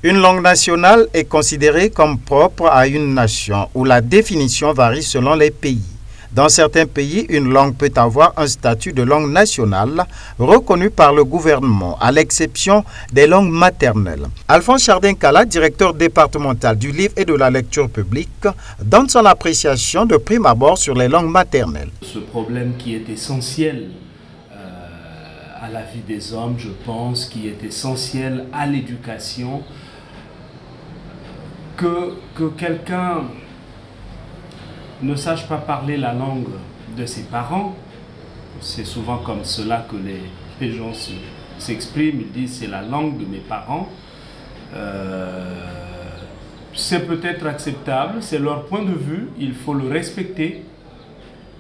Une langue nationale est considérée comme propre à une nation où la définition varie selon les pays. Dans certains pays, une langue peut avoir un statut de langue nationale reconnu par le gouvernement, à l'exception des langues maternelles. Alphonse Chardin-Kala, directeur départemental du livre et de la lecture publique, donne son appréciation de prime abord sur les langues maternelles. Ce problème qui est essentiel à la vie des hommes, je pense, qui est essentiel à l'éducation, que quelqu'un ne sache pas parler la langue de ses parents, c'est souvent comme cela que les gens s'expriment, ils disent c'est la langue de mes parents, c'est peut-être acceptable, c'est leur point de vue, il faut le respecter,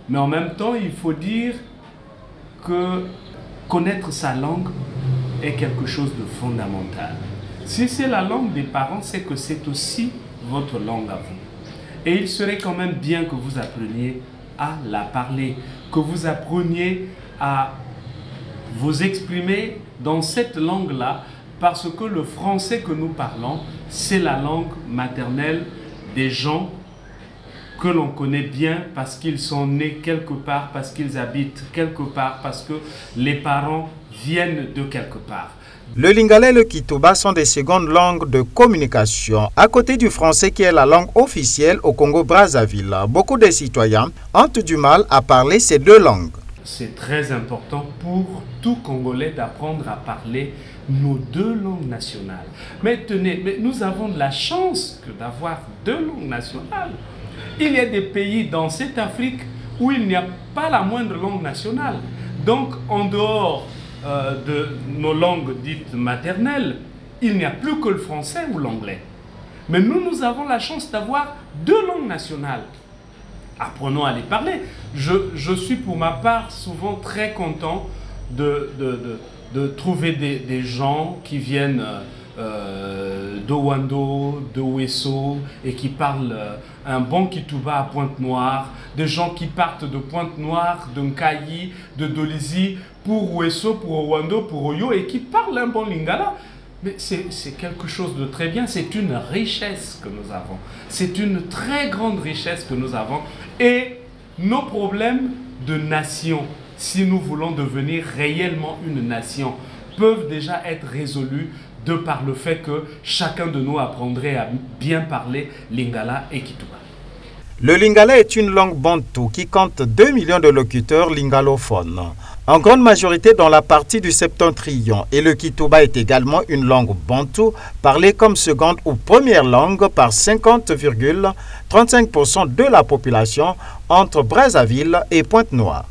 mais en même temps il faut dire que connaître sa langue est quelque chose de fondamental. Si c'est la langue des parents, c'est que c'est aussi votre langue à vous. Et il serait quand même bien que vous appreniez à la parler, que vous appreniez à vous exprimer dans cette langue-là, parce que le français que nous parlons, c'est la langue maternelle des gens que l'on connaît bien parce qu'ils sont nés quelque part, parce qu'ils habitent quelque part, parce que les parents viennent de quelque part. Le lingala et le kitouba sont des secondes langues de communication, à côté du français qui est la langue officielle au Congo-Brazzaville. Beaucoup de citoyens ont du mal à parler ces deux langues. C'est très important pour tout Congolais d'apprendre à parler nos deux langues nationales. Mais tenez, nous avons de la chance d'avoir deux langues nationales. Il y a des pays dans cette Afrique où il n'y a pas la moindre langue nationale. Donc, en dehors de nos langues dites maternelles, il n'y a plus que le français ou l'anglais. Mais nous avons la chance d'avoir deux langues nationales. Apprenons à les parler. Je suis pour ma part souvent très content de trouver des gens qui viennent d'Owando, de Ouesso et qui parlent un bon Kitouba à Pointe-Noire, des gens qui partent de Pointe-Noire, de Nkayi, de Dolisie pour Ouesso, pour Owando, pour Oyo et qui parlent un bon lingala. Mais c'est quelque chose de très bien, c'est une richesse que nous avons. C'est une très grande richesse que nous avons. Et nos problèmes de nation, si nous voulons devenir réellement une nation, peuvent déjà être résolus de par le fait que chacun de nous apprendrait à bien parler lingala et kitouba. Le lingala est une langue bantou qui compte 2 millions de locuteurs lingalophones, en grande majorité dans la partie du septentrion, et le kitouba est également une langue bantou parlée comme seconde ou première langue par 50,35% de la population entre Brazzaville et Pointe-Noire.